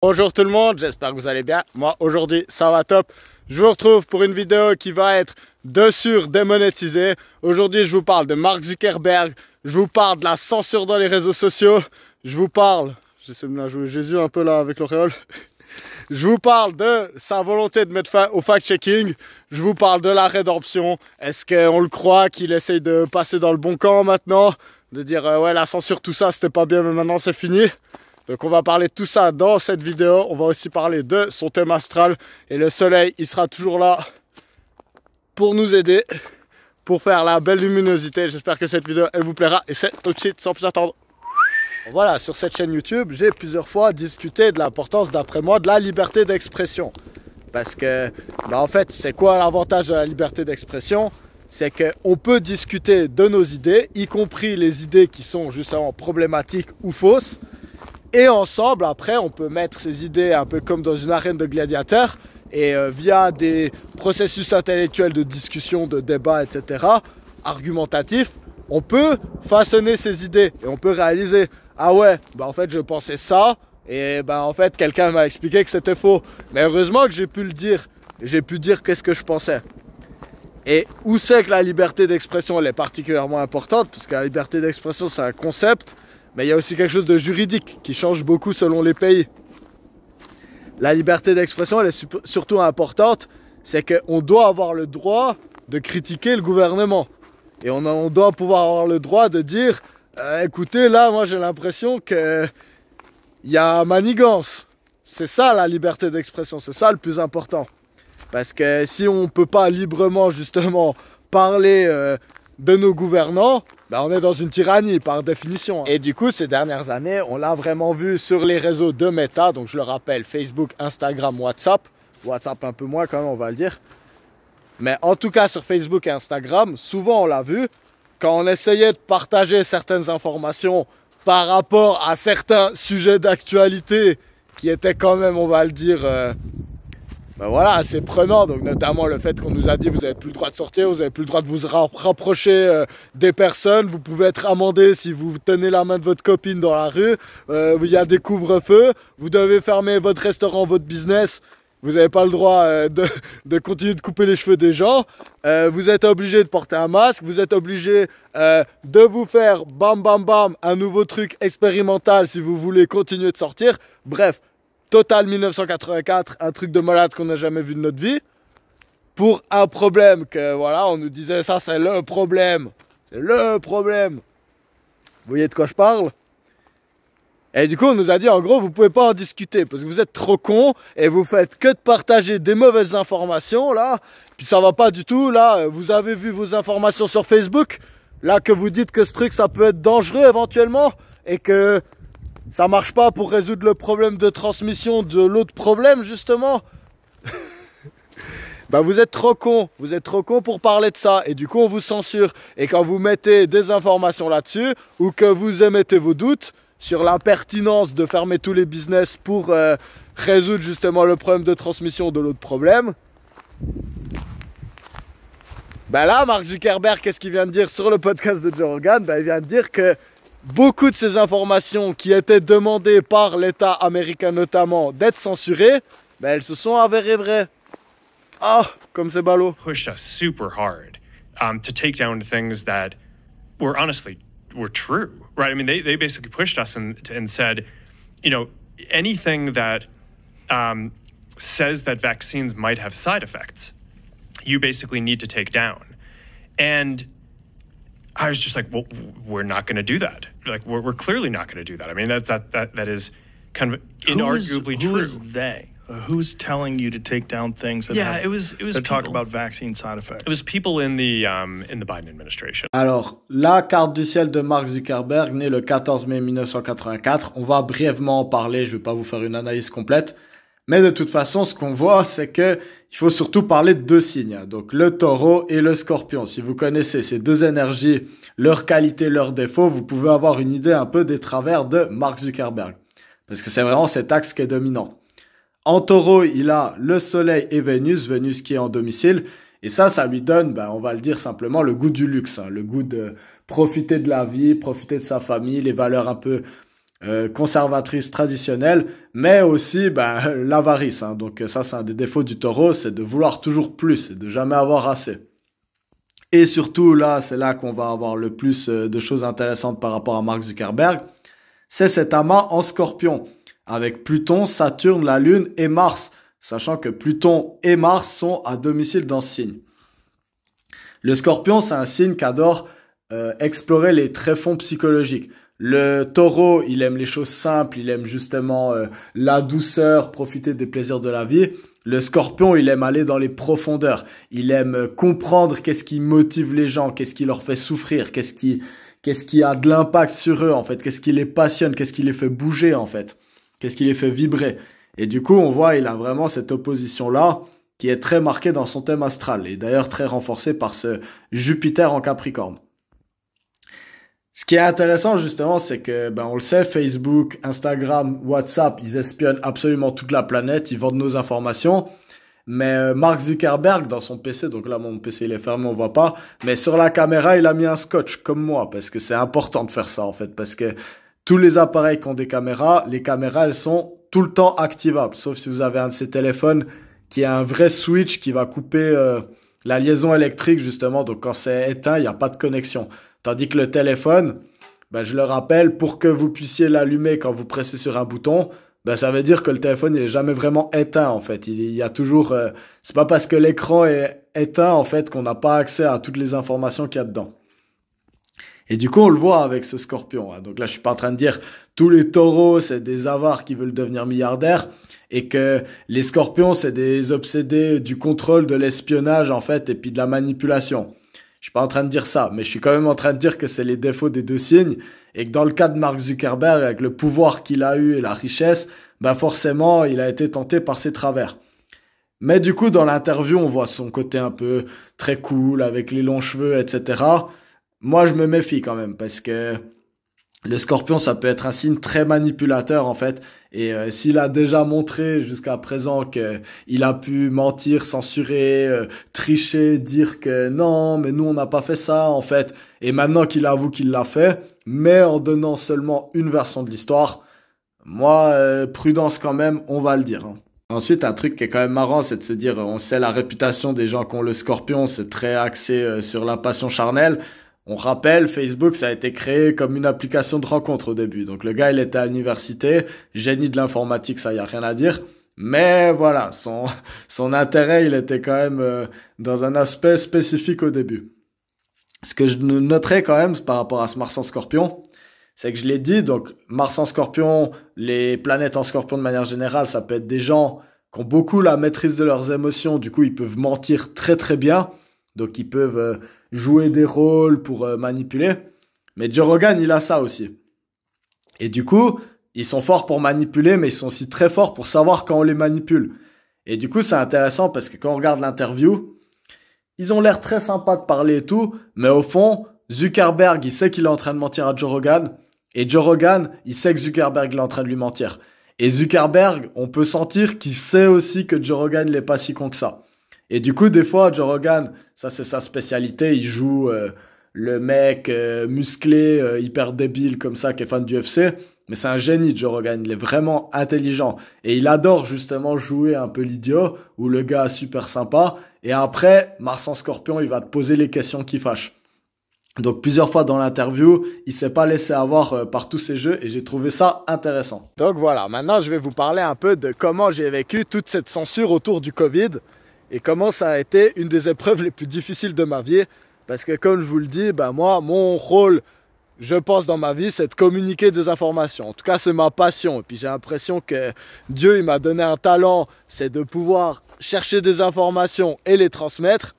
Bonjour tout le monde, j'espère que vous allez bien. Moi aujourd'hui ça va top. Je vous retrouve pour une vidéo qui va être de sûr démonétisée. Aujourd'hui je vous parle de Mark Zuckerberg, je vous parle de la censure dans les réseaux sociaux, je vous parle, j'essaie de me la jouer Jésus un peu là avec l'auréole. Je vous parle de sa volonté de mettre fin au fact-checking. Je vous parle de la rédemption. Est-ce qu'on le croit qu'il essaye de passer dans le bon camp maintenant? De dire ouais la censure tout ça c'était pas bien mais maintenant c'est fini. Donc on va parler de tout ça dans cette vidéo. On va aussi parler de son thème astral. Et le soleil il sera toujours là pour nous aider. Pour faire la belle luminosité. J'espère que cette vidéo elle vous plaira. Et c'est tout de suite sans plus attendre. Voilà, sur cette chaîne YouTube, j'ai plusieurs fois discuté de l'importance, d'après moi, de la liberté d'expression. Parce que, en fait, c'est quoi l'avantage de la liberté d'expression? C'est qu'on peut discuter de nos idées, y compris les idées qui sont justement problématiques ou fausses. Et ensemble, après, on peut mettre ces idées un peu comme dans une arène de gladiateurs. Et via des processus intellectuels de discussion, de débat, etc., argumentatifs, on peut façonner ces idées et on peut réaliser ah ouais, en fait je pensais ça et en fait quelqu'un m'a expliqué que c'était faux. Mais heureusement que j'ai pu le dire, j'ai pu dire qu'est-ce que je pensais. Et où c'est que la liberté d'expression elle est particulièrement importante, parce que la liberté d'expression c'est un concept, mais il y a aussi quelque chose de juridique qui change beaucoup selon les pays. La liberté d'expression elle est surtout importante, c'est qu'on doit avoir le droit de critiquer le gouvernement. Et on doit pouvoir avoir le droit de dire écoutez, là, moi j'ai l'impression qu'il y a manigance. C'est ça la liberté d'expression, c'est ça le plus important. Parce que si on ne peut pas librement, justement, parler de nos gouvernants, on est dans une tyrannie par définition. Et du coup, ces dernières années, on l'a vraiment vu sur les réseaux de Meta, donc je le rappelle, Facebook, Instagram, WhatsApp. WhatsApp un peu moins quand même, on va le dire. Mais en tout cas sur Facebook et Instagram, souvent on l'a vu, quand on essayait de partager certaines informations par rapport à certains sujets d'actualité qui étaient quand même, on va le dire, voilà, assez prenants. Donc notamment le fait qu'on nous a dit vous n'avez plus le droit de sortir, vous n'avez plus le droit de vous rapprocher des personnes, vous pouvez être amendé si vous tenez la main de votre copine dans la rue, il y a des couvre-feux, vous devez fermer votre restaurant, votre business. Vous n'avez pas le droit de continuer de couper les cheveux des gens. Vous êtes obligé de porter un masque. Vous êtes obligé de vous faire bam bam bam un nouveau truc expérimental si vous voulez continuer de sortir. Bref, Total 1984, un truc de malade qu'on n'a jamais vu de notre vie. Pour un problème que voilà, on nous disait ça c'est le problème. C'est le problème. Vous voyez de quoi je parle ? Et du coup, on nous a dit, en gros, vous pouvez pas en discuter parce que vous êtes trop cons et vous faites que de partager des mauvaises informations, là. Puis ça va pas du tout, là. Vous avez vu vos informations sur Facebook, là, que vous dites que ce truc, ça peut être dangereux éventuellement et que ça marche pas pour résoudre le problème de transmission de l'autre problème, justement. Vous êtes trop cons. Vous êtes trop cons pour parler de ça. Et du coup, on vous censure. Et quand vous mettez des informations là-dessus ou que vous émettez vos doutes sur la pertinence de fermer tous les business pour résoudre justement le problème de transmission de l'autre problème. Là, Mark Zuckerberg, qu'est-ce qu'il vient de dire sur le podcast de Joe Rogan? Il vient de dire que beaucoup de ces informations qui étaient demandées par l'État américain notamment d'être censurées, elles se sont avérées vraies. Ah, comme c'est ballot. Pushed us super hard to take down things that were honestly were true, right? I mean, they basically pushed us and said, you know, anything that says that vaccines might have side effects, you basically need to take down. And I was just like, well, we're not going to do that. Like, we're clearly not going to do that. I mean, that is kind of inarguably true. Who is they? Who's telling you to take down things that it was that talk about vaccine side effects? It was people in the Biden administration. Alors, la carte du ciel de Mark Zuckerberg, né le 14 mai 1984, on va brièvement en parler, je ne vais pas vous faire une analyse complète, mais de toute façon, ce qu'on voit, c'est que il faut surtout parler de deux signes, donc le taureau et le scorpion. Si vous connaissez ces deux énergies, leurs qualités, leurs défauts, vous pouvez avoir une idée un peu des travers de Mark Zuckerberg, parce que c'est vraiment cet axe qui est dominant. En taureau, il a le soleil et Vénus qui est en domicile. Et ça lui donne, on va le dire simplement, le goût du luxe. Le goût de profiter de la vie, profiter de sa famille, les valeurs un peu conservatrice traditionnelle, mais aussi l'avarice. Hein. Donc ça, c'est un des défauts du taureau, c'est de vouloir toujours plus et de jamais avoir assez. Et surtout, là, c'est là qu'on va avoir le plus de choses intéressantes par rapport à Mark Zuckerberg. C'est cet amas en Scorpion, avec Pluton, Saturne, la Lune et Mars, sachant que Pluton et Mars sont à domicile dans ce signe. Le Scorpion, c'est un signe qui adore explorer les tréfonds psychologiques. Le taureau, il aime les choses simples, il aime justement la douceur, profiter des plaisirs de la vie. Le scorpion, il aime aller dans les profondeurs. Il aime comprendre qu'est-ce qui motive les gens, qu'est-ce qui leur fait souffrir, qu'est-ce qui a de l'impact sur eux, en fait, qu'est-ce qui les passionne, qu'est-ce qui les fait bouger, en fait, qu'est-ce qui les fait vibrer. Et du coup, on voit, il a vraiment cette opposition-là qui est très marquée dans son thème astral et d'ailleurs très renforcée par ce Jupiter en Capricorne. Ce qui est intéressant justement, c'est que, on le sait, Facebook, Instagram, WhatsApp, ils espionnent absolument toute la planète, ils vendent nos informations. Mais Mark Zuckerberg, dans son PC, donc là mon PC il est fermé, on voit pas, mais sur la caméra il a mis un scotch, comme moi, parce que c'est important de faire ça en fait, parce que tous les appareils qui ont des caméras, les caméras elles sont tout le temps activables, sauf si vous avez un de ces téléphones qui a un vrai switch qui va couper la liaison électrique justement, donc quand c'est éteint, il n'y a pas de connexion. Tandis que le téléphone, je le rappelle, pour que vous puissiez l'allumer quand vous pressez sur un bouton, ça veut dire que le téléphone il est jamais vraiment éteint en fait. Il y a toujours, c'est pas parce que l'écran est éteint en fait qu'on n'a pas accès à toutes les informations qu'il y a dedans. Et du coup on le voit avec ce Scorpion. Hein. Donc là je suis pas en train de dire tous les taureaux c'est des avares qui veulent devenir milliardaires et que les Scorpions c'est des obsédés du contrôle, de l'espionnage en fait et puis de la manipulation. Je suis pas en train de dire ça, mais je suis quand même en train de dire que c'est les défauts des deux signes et que dans le cas de Mark Zuckerberg, avec le pouvoir qu'il a eu et la richesse, forcément, il a été tenté par ses travers. Mais du coup, dans l'interview, on voit son côté un peu très cool, avec les longs cheveux, etc. Moi, je me méfie quand même, parce que le Scorpion, ça peut être un signe très manipulateur, en fait. Et s'il a déjà montré jusqu'à présent qu'il a pu mentir, censurer, tricher, dire que non, mais nous on n'a pas fait ça en fait, et maintenant qu'il avoue qu'il l'a fait, mais en donnant seulement une version de l'histoire, moi, prudence quand même, on va le dire. Hein. Ensuite, un truc qui est quand même marrant, c'est de se dire, on sait la réputation des gens qui ont le Scorpion, c'est très axé sur la passion charnelle. On rappelle, Facebook, ça a été créé comme une application de rencontre au début. Donc le gars, il était à l'université, génie de l'informatique, ça y a rien à dire. Mais voilà, son intérêt, il était quand même dans un aspect spécifique au début. Ce que je noterais quand même par rapport à ce Mars en Scorpion, c'est que je l'ai dit, donc Mars en Scorpion, les planètes en Scorpion de manière générale, ça peut être des gens qui ont beaucoup la maîtrise de leurs émotions, du coup ils peuvent mentir très très bien, donc ils peuvent jouer des rôles pour manipuler. Mais Joe Rogan, il a ça aussi. Et du coup, ils sont forts pour manipuler, mais ils sont aussi très forts pour savoir quand on les manipule. Et du coup, c'est intéressant parce que quand on regarde l'interview, ils ont l'air très sympas de parler et tout, mais au fond, Zuckerberg, il sait qu'il est en train de mentir à Joe Rogan, et Joe Rogan, il sait que Zuckerberg est en train de lui mentir. Et Zuckerberg, on peut sentir qu'il sait aussi que Joe Rogan n'est pas si con que ça. Et du coup, des fois, Joe Rogan, ça c'est sa spécialité, il joue le mec musclé, hyper débile comme ça, qui est fan du UFC. Mais c'est un génie, Joe Rogan, il est vraiment intelligent. Et il adore justement jouer un peu l'idiot, ou le gars super sympa. Et après, Mars en Scorpion, il va te poser les questions qui fâchent. Donc plusieurs fois dans l'interview, il s'est pas laissé avoir par tous ces jeux et j'ai trouvé ça intéressant. Donc voilà, maintenant je vais vous parler un peu de comment j'ai vécu toute cette censure autour du Covid. Et comment ça a été une des épreuves les plus difficiles de ma vie. Parce que comme je vous le dis, moi, mon rôle, je pense dans ma vie, c'est de communiquer des informations. En tout cas, c'est ma passion. Et puis j'ai l'impression que Dieu, il m'a donné un talent, c'est de pouvoir chercher des informations et les transmettre.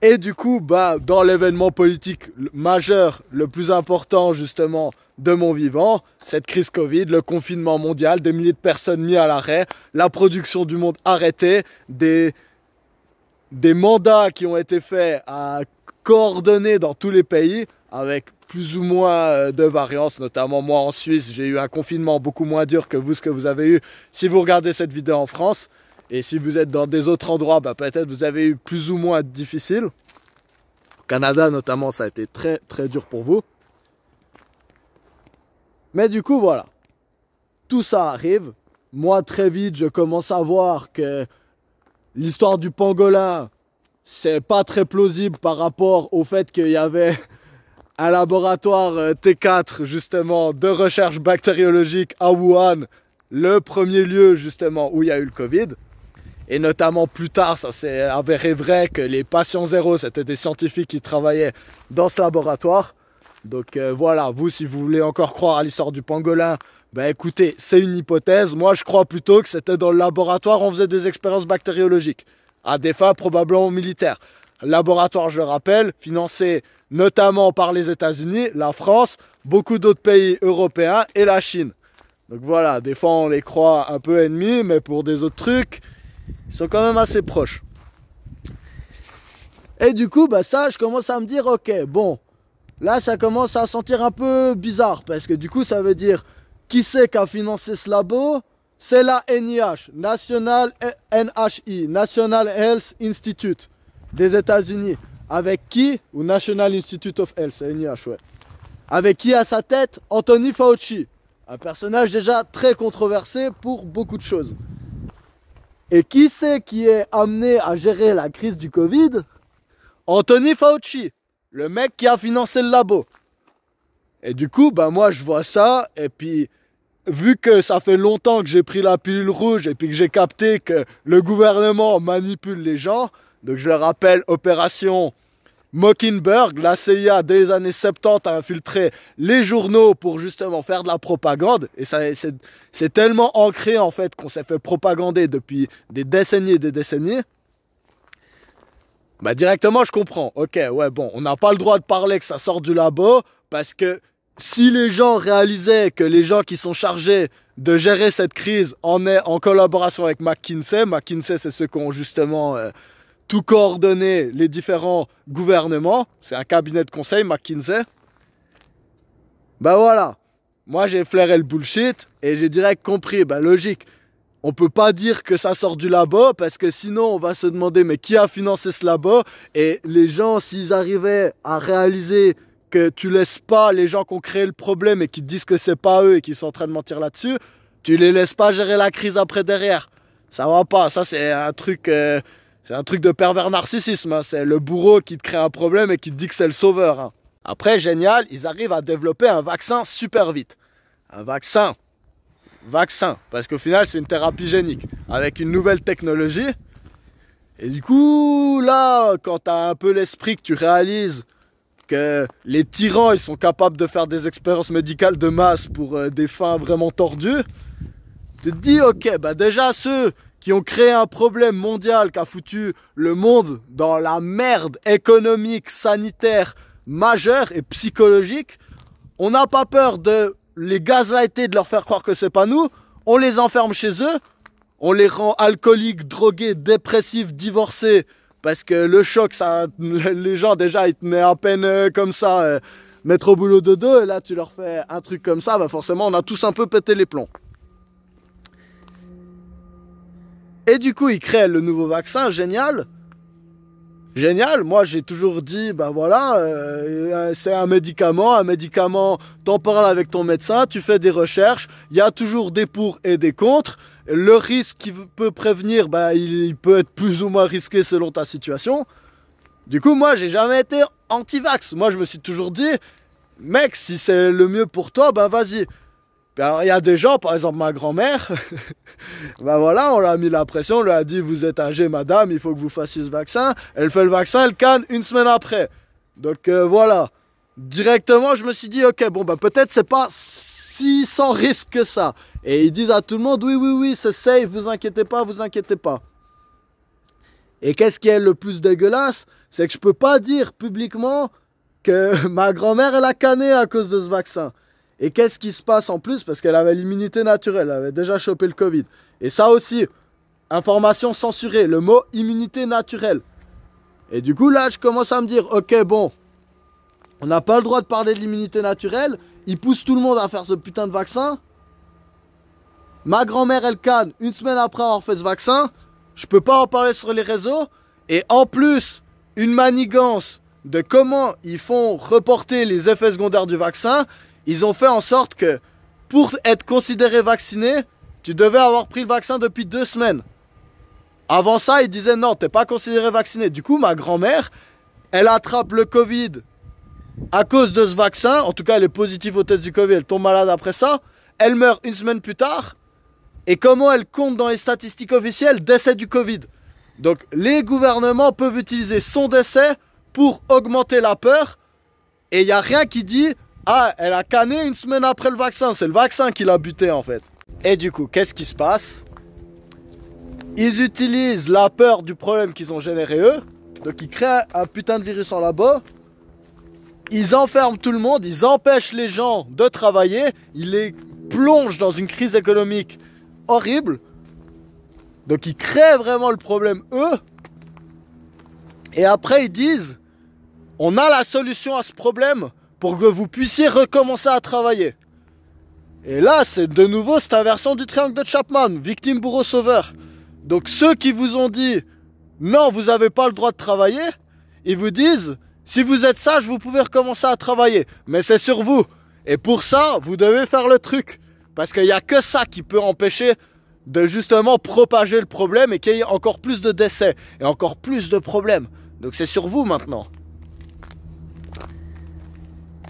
Et du coup, dans l'événement politique majeur, le plus important justement de mon vivant, cette crise Covid, le confinement mondial, des milliers de personnes mises à l'arrêt, la production du monde arrêtée, des mandats qui ont été faits à coordonner dans tous les pays avec plus ou moins de variances, notamment moi en Suisse, j'ai eu un confinement beaucoup moins dur que vous, ce que vous avez eu si vous regardez cette vidéo en France. Et si vous êtes dans des autres endroits, peut-être vous avez eu plus ou moins difficile. Au Canada notamment, ça a été très très dur pour vous. Mais du coup, voilà. Tout ça arrive. Moi, très vite, je commence à voir que l'histoire du pangolin, c'est pas très plausible par rapport au fait qu'il y avait un laboratoire T4, justement, de recherche bactériologique à Wuhan, le premier lieu, justement, où il y a eu le Covid. Et notamment plus tard, ça s'est avéré vrai que les patients zéro, c'était des scientifiques qui travaillaient dans ce laboratoire. Donc voilà, vous, si vous voulez encore croire à l'histoire du pangolin, ben écoutez, c'est une hypothèse. Moi, je crois plutôt que c'était dans le laboratoire, on faisait des expériences bactériologiques, à des fins probablement militaires. Laboratoire, je le rappelle, financé notamment par les États-Unis, la France, beaucoup d'autres pays européens et la Chine. Donc voilà, des fois on les croit un peu ennemis, mais pour des autres trucs, ils sont quand même assez proches. Et du coup, bah ça, je commence à me dire, ok, bon, là ça commence à sentir un peu bizarre, parce que du coup ça veut dire, qui c'est qui a financé ce labo? C'est la NIH, National Health Institute des États-Unis. Avec qui? Ou National Institute of Health, c'est NIH, ouais. Avec qui à sa tête? Anthony Fauci. Un personnage déjà très controversé pour beaucoup de choses. Et qui c'est qui est amené à gérer la crise du Covid? Anthony Fauci, le mec qui a financé le labo. Et du coup, bah moi je vois ça, et puis vu que ça fait longtemps que j'ai pris la pilule rouge et puis que j'ai capté que le gouvernement manipule les gens, donc je le rappelle, opération Mockingbird, la CIA dès les années 70 a infiltré les journaux pour justement faire de la propagande. Et c'est tellement ancré en fait qu'on s'est fait propagander depuis des décennies et des décennies. Bah directement je comprends. Ok, ouais bon, on n'a pas le droit de parler que ça sort du labo parce que si les gens réalisaient que les gens qui sont chargés de gérer cette crise en collaboration avec McKinsey c'est ceux qui ont justement... tout coordonner les différents gouvernements, c'est un cabinet de conseil, McKinsey. Bah voilà, moi j'ai flairé le bullshit et j'ai direct compris, bah logique, on peut pas dire que ça sort du labo parce que sinon on va se demander mais qui a financé ce labo, et les gens s'ils arrivaient à réaliser que tu laisses pas les gens qui ont créé le problème et qui te disent que c'est pas eux et qui sont en train de mentir là-dessus, tu les laisses pas gérer la crise après derrière. Ça va pas, ça c'est un truc... c'est un truc de pervers narcissisme, hein. C'est le bourreau qui te crée un problème et qui te dit que c'est le sauveur, hein. Après, génial, ils arrivent à développer un vaccin super vite. Un vaccin, parce qu'au final, c'est une thérapie génique, avec une nouvelle technologie. Et du coup, là, quand t'as un peu l'esprit que tu réalises que les tyrans, ils sont capables de faire des expériences médicales de masse pour des fins vraiment tordues, tu te dis, ok, bah déjà, ceux... qui ont créé un problème mondial qui a foutu le monde dans la merde économique, sanitaire, majeure et psychologique, on n'a pas peur de les gazlighter, de leur faire croire que c'est pas nous, on les enferme chez eux, on les rend alcooliques, drogués, dépressifs, divorcés, parce que le choc, ça, les gens déjà ils tenaient à peine comme ça, mettre au boulot de dos, et là tu leur fais un truc comme ça, bah forcément on a tous un peu pété les plombs. Et du coup, ils créent le nouveau vaccin, génial. Génial, moi j'ai toujours dit, bah voilà, c'est un médicament, t'en parles avec ton médecin, tu fais des recherches, il y a toujours des pour et des contre. Le risque qu'il peut prévenir, bah il peut être plus ou moins risqué selon ta situation. Du coup, moi j'ai jamais été anti-vax, moi je me suis toujours dit, mec, si c'est le mieux pour toi, bah vas-y. Alors il y a des gens, par exemple ma grand-mère, ben voilà, on lui a mis la pression, on lui a dit vous êtes âgée madame, il faut que vous fassiez ce vaccin. Elle fait le vaccin, elle canne une semaine après. Donc voilà, directement je me suis dit ok bon bah peut-être c'est pas si sans risque que ça. Et ils disent à tout le monde oui c'est safe, vous inquiétez pas. Et qu'est-ce qui est le plus dégueulasse, c'est que je peux pas dire publiquement que ma grand-mère elle a canné à cause de ce vaccin. Et qu'est-ce qui se passe en plus? Parce qu'elle avait l'immunité naturelle, elle avait déjà chopé le Covid. Et ça aussi, information censurée, le mot immunité naturelle. Et du coup là, je commence à me dire, ok bon, on n'a pas le droit de parler de l'immunité naturelle, ils poussent tout le monde à faire ce putain de vaccin. Ma grand-mère elle canne, une semaine après avoir fait ce vaccin, je peux pas en parler sur les réseaux. Et en plus, une manigance de comment ils font reporter les effets secondaires du vaccin. Ils ont fait en sorte que pour être considéré vacciné, tu devais avoir pris le vaccin depuis 2 semaines. Avant ça, ils disaient non, t'es pas considéré vacciné. Du coup, ma grand-mère, elle attrape le Covid à cause de ce vaccin. En tout cas, elle est positive au test du Covid, elle tombe malade après ça. Elle meurt 1 semaine plus tard. Et comment elle compte dans les statistiques officielles? Décès du Covid. Donc, les gouvernements peuvent utiliser son décès pour augmenter la peur. Et il n'y a rien qui dit « Ah, elle a canné 1 semaine après le vaccin. » C'est le vaccin qui l'a buté, en fait. Et du coup, qu'est-ce qui se passe? Ils utilisent la peur du problème qu'ils ont généré eux. Donc, ils créent un putain de virus en labo. Ils enferment tout le monde. Ils empêchent les gens de travailler. Ils les plongent dans une crise économique horrible. Donc, ils créent vraiment le problème, eux. Et après, ils disent... On a la solution à ce problème pour que vous puissiez recommencer à travailler. Et là, c'est de nouveau cette inversion du triangle de Chapman, victime, bourreau, sauveur. Donc ceux qui vous ont dit non, vous n'avez pas le droit de travailler, ils vous disent si vous êtes sage, vous pouvez recommencer à travailler. Mais c'est sur vous. Et pour ça, vous devez faire le truc. Parce qu'il n'y a que ça qui peut empêcher de justement propager le problème et qu'il y ait encore plus de décès et encore plus de problèmes. Donc c'est sur vous maintenant.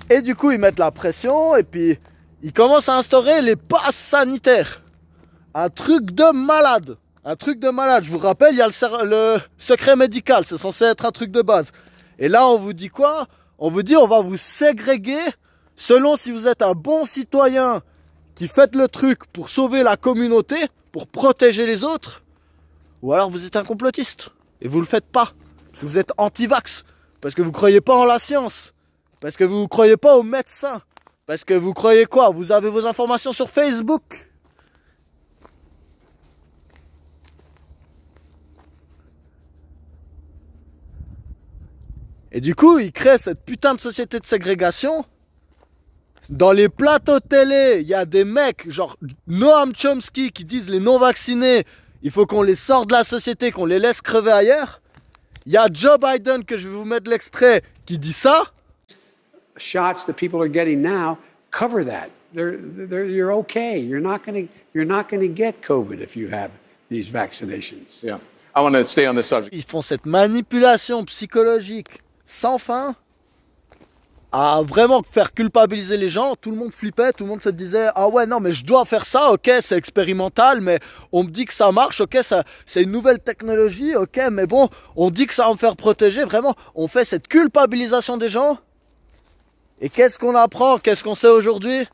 Et du coup, ils mettent la pression et puis ils commencent à instaurer les passes sanitaires. Un truc de malade. Un truc de malade. Je vous rappelle, il y a le secret médical. C'est censé être un truc de base. Et là, on vous dit quoi? On vous dit on va vous ségréguer selon si vous êtes un bon citoyen qui fait le truc pour sauver la communauté, pour protéger les autres, ou alors vous êtes un complotiste. Et vous le faites pas. Parce que vous êtes anti-vax. Parce que vous croyez pas en la science. Parce que vous ne croyez pas aux médecins. Parce que vous croyez quoi? Vous avez vos informations sur Facebook. Et du coup, ils créent cette putain de société de ségrégation. Dans les plateaux télé, il y a des mecs, genre Noam Chomsky, qui disent les non-vaccinés, il faut qu'on les sorte de la société, qu'on les laisse crever ailleurs. Il y a Joe Biden, que je vais vous mettre l'extrait, qui dit ça. Shots that people are getting now cover that. You're okay. You're not going to get COVID if you have these vaccinations. Yeah. I want to stay on this subject. Ils font cette manipulation psychologique sans fin à vraiment faire culpabiliser les gens. Tout le monde flippait, tout le monde se disait ah ouais non mais je dois faire ça, ok c'est expérimental mais on me dit que ça marche, ok c'est une nouvelle technologie, ok mais bon on dit que ça va me faire protéger. Vraiment on fait cette culpabilisation des gens. Et qu'est-ce qu'on apprend? Qu'est-ce qu'on sait aujourd'hui?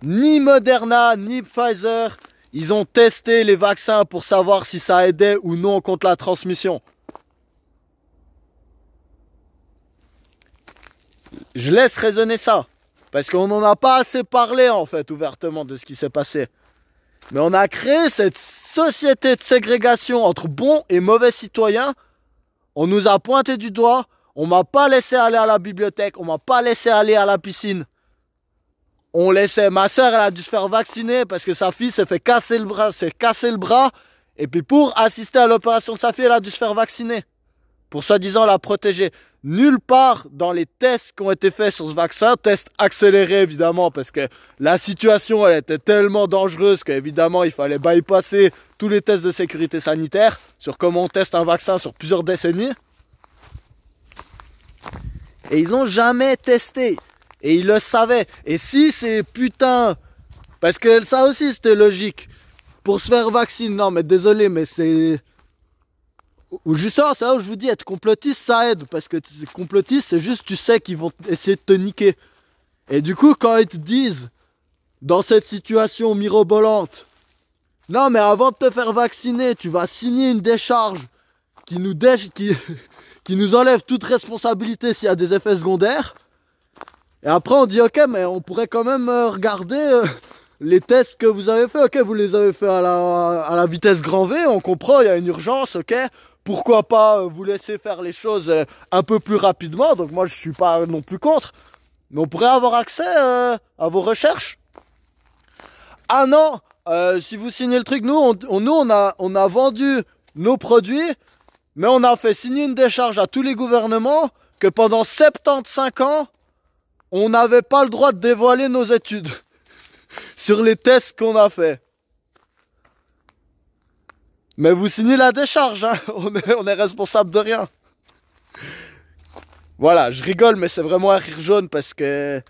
Ni Moderna, ni Pfizer, ils ont testé les vaccins pour savoir si ça aidait ou non contre la transmission. Je laisse raisonner ça. Parce qu'on n'en a pas assez parlé, en fait, ouvertement, de ce qui s'est passé. Mais on a créé cette société de ségrégation entre bons et mauvais citoyens. On nous a pointé du doigt. On m'a pas laissé aller à la bibliothèque, on m'a pas laissé aller à la piscine. On laissait, ma soeur elle a dû se faire vacciner parce que sa fille s'est cassé le bras. Et puis pour assister à l'opération de sa fille, elle a dû se faire vacciner. Pour soi-disant la protéger. Nulle part dans les tests qui ont été faits sur ce vaccin, tests accélérés évidemment parce que la situation elle était tellement dangereuse qu'évidemment il fallait bypasser tous les tests de sécurité sanitaire sur comment on teste un vaccin sur plusieurs décennies. Et ils ont jamais testé. Et ils le savaient. Et si c'est putain... Parce que ça aussi c'était logique. Pour se faire vacciner, non mais désolé mais c'est... Ou justement c'est là où je vous dis être complotiste ça aide. Parce que complotiste c'est juste tu sais qu'ils vont essayer de te niquer. Et du coup quand ils te disent dans cette situation mirobolante non mais avant de te faire vacciner tu vas signer une décharge qui nous enlève toute responsabilité s'il y a des effets secondaires. Et après on dit ok mais on pourrait quand même regarder les tests que vous avez fait. Ok vous les avez fait à la vitesse grand V, on comprend, il y a une urgence, ok. Pourquoi pas vous laisser faire les choses un peu plus rapidement. Donc moi je suis pas non plus contre. Mais on pourrait avoir accès à vos recherches. Ah non, si vous signez le truc, nous on a vendu nos produits. Mais on a fait signer une décharge à tous les gouvernements que pendant 75 ans, on n'avait pas le droit de dévoiler nos études. sur les tests qu'on a fait. Mais vous signez la décharge, hein. On est responsable de rien. Voilà, je rigole, mais c'est vraiment un rire jaune parce que...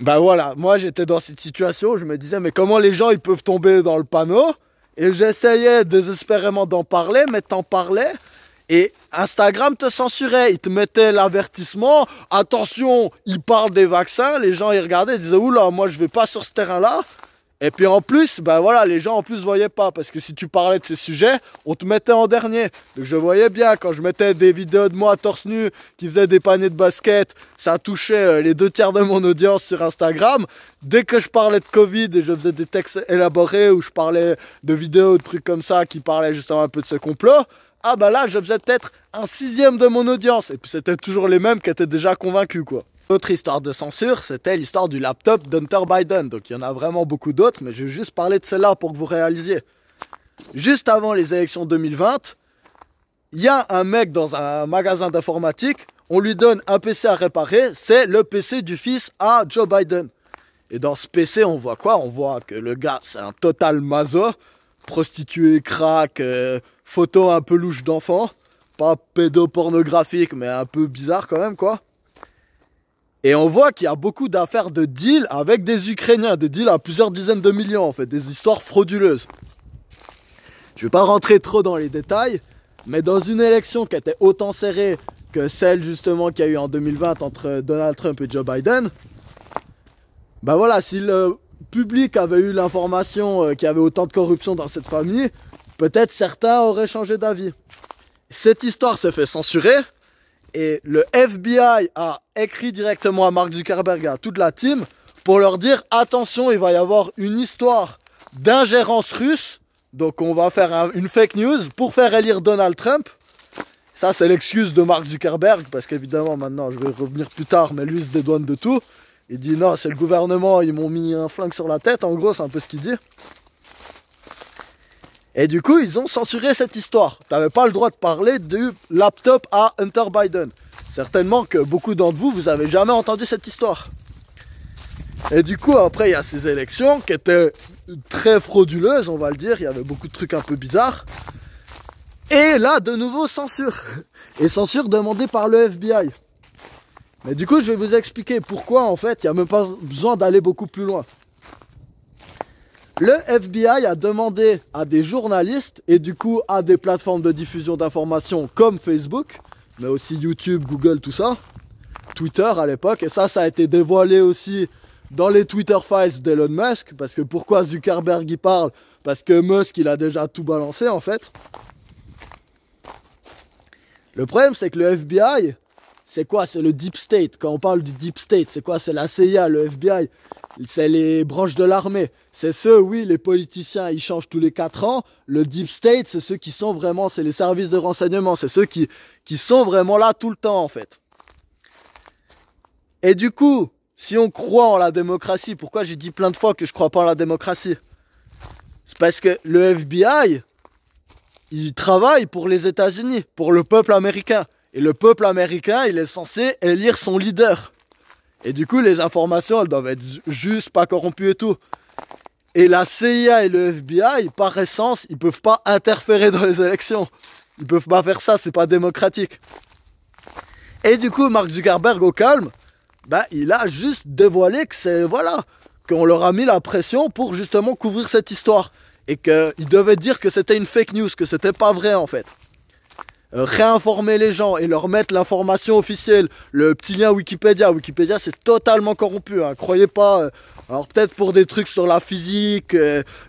Ben voilà, moi j'étais dans cette situation, je me disais, mais comment les gens ils peuvent tomber dans le panneau? Et j'essayais désespérément d'en parler, mais t'en parlais. Et Instagram te censurait, il te mettait l'avertissement, attention, il parle des vaccins, les gens ils regardaient, ils disaient, oula, moi je vais pas sur ce terrain-là. Et puis en plus, ben voilà, les gens en plus voyaient pas, parce que si tu parlais de ce sujet, on te mettait en dernier. Donc je voyais bien, quand je mettais des vidéos de moi torse nu, qui faisaient des paniers de basket, ça touchait les 2/3 de mon audience sur Instagram. Dès que je parlais de Covid et je faisais des textes élaborés, ou je parlais de vidéos, de trucs comme ça, qui parlaient justement un peu de ce complot, ah bah là, je faisais peut-être un 1/6 de mon audience. Et puis c'était toujours les mêmes qui étaient déjà convaincus, quoi. Autre histoire de censure, c'était l'histoire du laptop d'Hunter Biden. Donc il y en a vraiment beaucoup d'autres, mais je vais juste parler de celle-là pour que vous réalisiez. Juste avant les élections 2020, il y a un mec dans un magasin d'informatique, on lui donne un PC à réparer, c'est le PC du fils à Joe Biden. Et dans ce PC, on voit quoi? On voit que le gars, c'est un total maso, prostitué, crack, photo un peu louche d'enfant, pas pédopornographique, mais un peu bizarre quand même, quoi. Et on voit qu'il y a beaucoup d'affaires de deals avec des Ukrainiens, des deals à plusieurs dizaines de millions en fait, des histoires frauduleuses. Je vais pas rentrer trop dans les détails, mais dans une élection qui était autant serrée que celle justement qu'il y a eu en 2020 entre Donald Trump et Joe Biden, bah voilà, si le public avait eu l'information qu'il y avait autant de corruption dans cette famille, peut-être certains auraient changé d'avis. Cette histoire s'est fait censurer. Et le FBI a écrit directement à Mark Zuckerberg et à toute la team pour leur dire attention, il va y avoir une histoire d'ingérence russe. Donc on va faire une fake news pour faire élire Donald Trump. Ça c'est l'excuse de Mark Zuckerberg parce qu'évidemment maintenant je vais revenir plus tard, mais lui il se dédouane de tout. Il dit non, c'est le gouvernement, ils m'ont mis un flingue sur la tête, en gros c'est un peu ce qu'il dit. Et du coup, ils ont censuré cette histoire. Tu n'avais pas le droit de parler du laptop à Hunter Biden. Certainement que beaucoup d'entre vous, vous n'avez jamais entendu cette histoire. Et du coup, après, il y a ces élections qui étaient très frauduleuses, on va le dire. Il y avait beaucoup de trucs un peu bizarres. Et là, de nouveau, censure. Et censure demandée par le FBI. Mais du coup, je vais vous expliquer pourquoi, en fait, il n'y a même pas besoin d'aller beaucoup plus loin. Le FBI a demandé à des journalistes et du coup à des plateformes de diffusion d'informations comme Facebook, mais aussi YouTube, Google, tout ça, Twitter à l'époque, et ça a été dévoilé aussi dans les Twitter Files d'Elon Musk, parce que pourquoi Zuckerberg y parle? Parce que Musk il a déjà tout balancé en fait. Le problème c'est que le FBI, c'est quoi? C'est le Deep State. Quand on parle du Deep State, c'est quoi? C'est la CIA, le FBI. C'est les branches de l'armée. C'est ceux, oui, les politiciens, ils changent tous les 4 ans. Le Deep State, c'est ceux qui sont vraiment, c'est les services de renseignement. C'est ceux qui sont vraiment là tout le temps, en fait. Et du coup, si on croit en la démocratie, pourquoi j'ai dit plein de fois que je crois pas en la démocratie? C'est parce que le FBI, il travaille pour les États-Unis, pour le peuple américain. Et le peuple américain, il est censé élire son leader. Et du coup, les informations, elles doivent être justes, pas corrompues et tout. Et la CIA et le FBI, par essence, ils peuvent pas interférer dans les élections. Ils peuvent pas faire ça, c'est pas démocratique. Et du coup, Mark Zuckerberg, au calme, bah, il a juste dévoilé que c'est, voilà, qu'on leur a mis la pression pour justement couvrir cette histoire. Et qu'il devait dire que c'était une fake news, que c'était pas vrai en fait. Réinformer les gens et leur mettre l'information officielle, le petit lien Wikipédia. Wikipédia c'est totalement corrompu, hein. Croyez pas, alors peut-être pour des trucs sur la physique,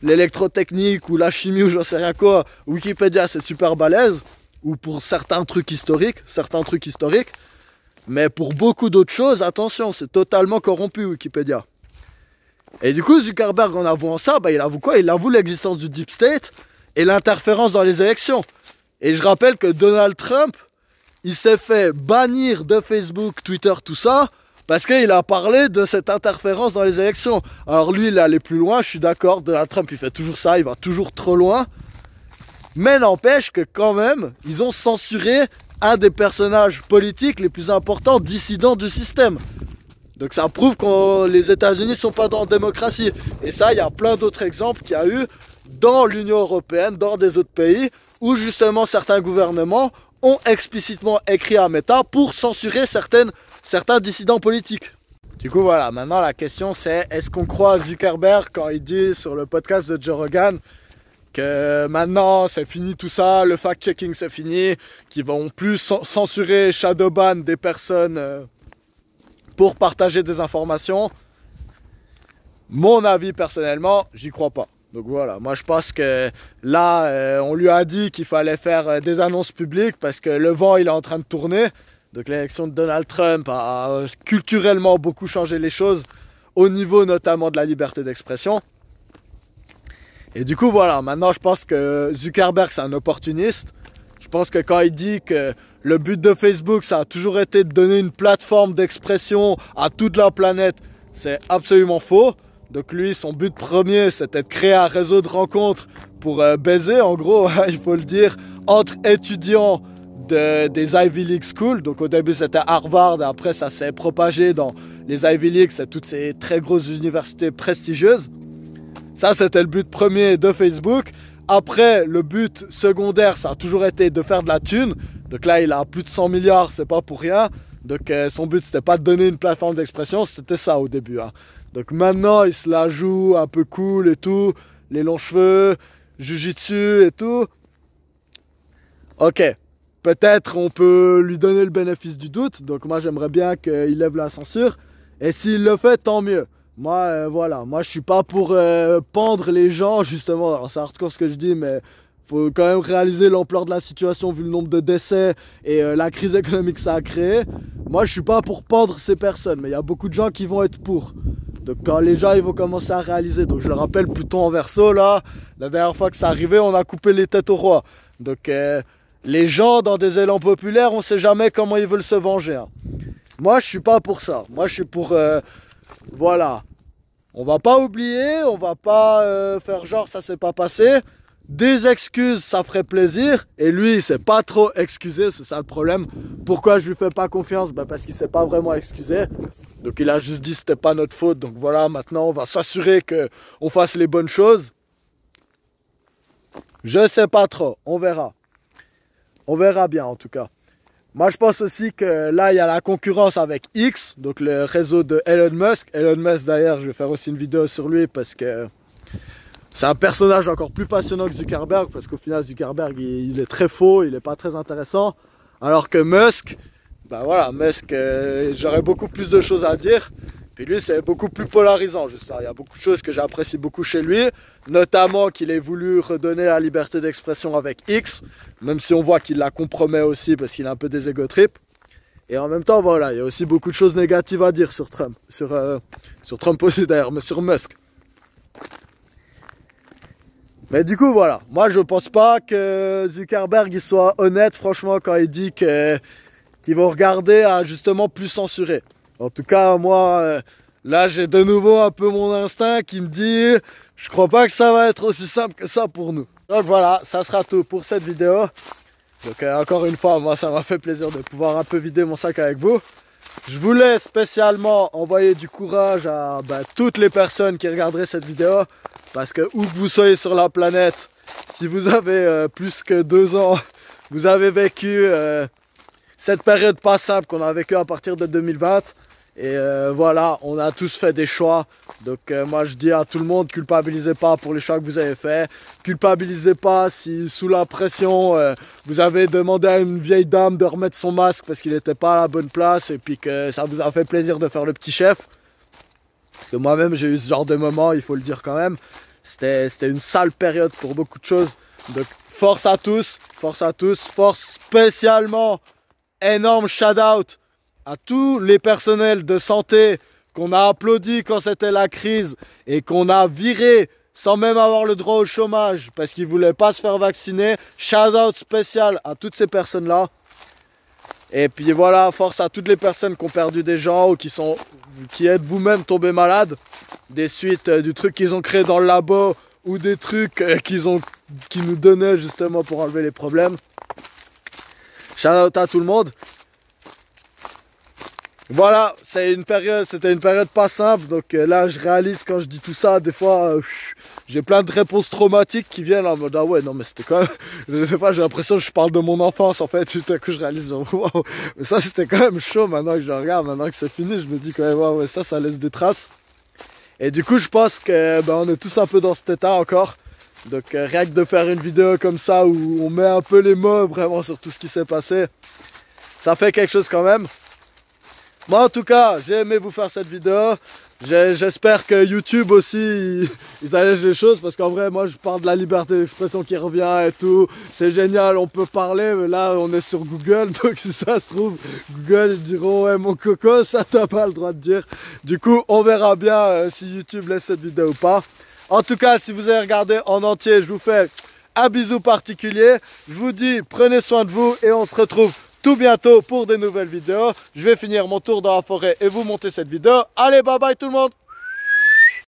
l'électrotechnique ou la chimie ou j'en sais rien quoi, Wikipédia c'est super balèze, ou pour certains trucs historiques, mais pour beaucoup d'autres choses, attention, c'est totalement corrompu Wikipédia. Et du coup Zuckerberg en avouant ça, bah, il avoue quoi? Il avoue l'existence du Deep State et l'interférence dans les élections. Et je rappelle que Donald Trump, il s'est fait bannir de Facebook, Twitter, tout ça, parce qu'il a parlé de cette interférence dans les élections. Alors lui, il est allé plus loin, je suis d'accord, Donald Trump, il fait toujours ça, il va toujours trop loin. Mais n'empêche que quand même, ils ont censuré un des personnages politiques les plus importants, dissidents du système. Donc ça prouve que les États-Unis ne sont pas dans la démocratie. Et ça, il y a plein d'autres exemples qu'il y a eu dans l'Union européenne, dans des autres pays, où justement certains gouvernements ont explicitement écrit à Meta pour censurer certains dissidents politiques. Du coup voilà, maintenant la question c'est, est-ce qu'on croit à Zuckerberg quand il dit sur le podcast de Joe Rogan que maintenant c'est fini tout ça, le fact-checking c'est fini, qu'ils vont plus censurer, shadowban des personnes pour partager des informations? Mon avis personnellement, j'y crois pas. Donc voilà, moi je pense que là, on lui a dit qu'il fallait faire des annonces publiques parce que le vent il est en train de tourner. Donc l'élection de Donald Trump a culturellement beaucoup changé les choses, au niveau notamment de la liberté d'expression. Et du coup voilà, maintenant je pense que Zuckerberg c'est un opportuniste. Je pense que quand il dit que le but de Facebook ça a toujours été de donner une plateforme d'expression à toute la planète, c'est absolument faux. Donc lui, son but premier, c'était de créer un réseau de rencontres pour baiser, en gros, il faut le dire, entre étudiants des Ivy League Schools. Donc au début, c'était Harvard, et après, ça s'est propagé dans les Ivy League, c'est toutes ces très grosses universités prestigieuses. Ça, c'était le but premier de Facebook. Après, le but secondaire, ça a toujours été de faire de la thune. Donc là, il a plus de 100 milliards, c'est pas pour rien. Donc son but, c'était pas de donner une plateforme d'expression, c'était ça au début, hein. Donc maintenant, il se la joue un peu cool et tout, les longs cheveux, jujitsu et tout. Ok, peut-être on peut lui donner le bénéfice du doute. Donc moi, j'aimerais bien qu'il lève la censure. Et s'il le fait, tant mieux. Moi, voilà, moi je suis pas pour pendre les gens, justement. Alors c'est hardcore ce que je dis, mais faut quand même réaliser l'ampleur de la situation vu le nombre de décès et la crise économique que ça a créé. Moi, je suis pas pour pendre ces personnes, mais il y a beaucoup de gens qui vont être pour. Donc quand les gens ils vont commencer à réaliser, donc je le rappelle plutôt en verso là, la dernière fois que ça arrivait, on a coupé les têtes au roi. Donc les gens dans des élans populaires, on sait jamais comment ils veulent se venger, hein. Moi, je suis pas pour ça. Moi, je suis pour voilà. On va pas oublier, on va pas faire genre ça s'est pas passé. Des excuses, ça ferait plaisir. Et lui, il s'est pas trop excusé, c'est ça le problème. Pourquoi je lui fais pas confiance? Bah parce qu'il s'est pas vraiment excusé. Donc il a juste dit c'était pas notre faute. Donc voilà, maintenant on va s'assurer qu'on fasse les bonnes choses. Je sais pas trop, on verra. On verra bien en tout cas. Moi je pense aussi que là il y a la concurrence avec X, donc le réseau de Elon Musk. Elon Musk d'ailleurs, je vais faire aussi une vidéo sur lui parce que c'est un personnage encore plus passionnant que Zuckerberg. Parce qu'au final Zuckerberg il est très faux, il est pas très intéressant. Alors que Musk... Ben voilà, Musk, j'aurais beaucoup plus de choses à dire. Puis lui, c'est beaucoup plus polarisant, juste. Il y a beaucoup de choses que j'apprécie beaucoup chez lui. Notamment qu'il ait voulu redonner la liberté d'expression avec X. Même si on voit qu'il la compromet aussi parce qu'il a un peu des ego trips. Et en même temps, voilà, il y a aussi beaucoup de choses négatives à dire sur Trump. Sur Trump aussi d'ailleurs, mais sur Musk. Mais du coup, voilà. Moi, je pense pas que Zuckerberg il soit honnête, franchement, quand il dit qu'ils vont regarder à justement plus censurer. En tout cas, moi, là, j'ai de nouveau un peu mon instinct qui me dit je crois pas que ça va être aussi simple que ça pour nous. Donc voilà, ça sera tout pour cette vidéo. Donc encore une fois, moi, ça m'a fait plaisir de pouvoir un peu vider mon sac avec vous. Je voulais spécialement envoyer du courage à toutes les personnes qui regarderaient cette vidéo. Parce que où que vous soyez sur la planète, si vous avez plus que 2 ans, vous avez vécu... cette période pas simple qu'on a vécue à partir de 2020. Et voilà, on a tous fait des choix. Donc moi je dis à tout le monde, culpabilisez pas pour les choix que vous avez faits. Culpabilisez pas si sous la pression, vous avez demandé à une vieille dame de remettre son masque parce qu'il n'était pas à la bonne place. Et puis que ça vous a fait plaisir de faire le petit chef. Parce que moi-même j'ai eu ce genre de moment, il faut le dire quand même. C'était une sale période pour beaucoup de choses. Donc force à tous, force spécialement. Énorme shout-out à tous les personnels de santé qu'on a applaudi quand c'était la crise et qu'on a viré sans même avoir le droit au chômage parce qu'ils ne voulaient pas se faire vacciner. Shout-out spécial à toutes ces personnes-là. Et puis voilà, force à toutes les personnes qui ont perdu des gens ou qui êtes vous-même tombés malades des suites du truc qu'ils ont créé dans le labo ou des trucs qu'ils nous donnaient justement pour enlever les problèmes. Shout out à tout le monde. Voilà, c'était une période pas simple, donc là je réalise quand je dis tout ça, des fois j'ai plein de réponses traumatiques qui viennent en mode ah ouais non mais c'était quand même, je sais pas, j'ai l'impression que je parle de mon enfance en fait, tout à coup je réalise genre wow, mais ça c'était quand même chaud. Maintenant que je regarde, maintenant que c'est fini, je me dis quand même ouais ça laisse des traces. Et du coup je pense que on est tous un peu dans cet état encore. Donc rien que de faire une vidéo comme ça où on met un peu les mots vraiment sur tout ce qui s'est passé, ça fait quelque chose quand même. Moi en tout cas, j'ai aimé vous faire cette vidéo. J'espère que YouTube aussi, ils allègent les choses. Parce qu'en vrai, moi je parle de la liberté d'expression qui revient et tout. C'est génial, on peut parler. Mais là, on est sur Google. Donc si ça se trouve, Google ils diront ouais mon coco, ça t'as pas le droit de dire. Du coup, on verra bien si YouTube laisse cette vidéo ou pas. En tout cas, si vous avez regardé en entier, je vous fais un bisou particulier. Je vous dis, prenez soin de vous et on se retrouve tout bientôt pour des nouvelles vidéos. Je vais finir mon tour dans la forêt et vous monter cette vidéo. Allez, bye bye tout le monde!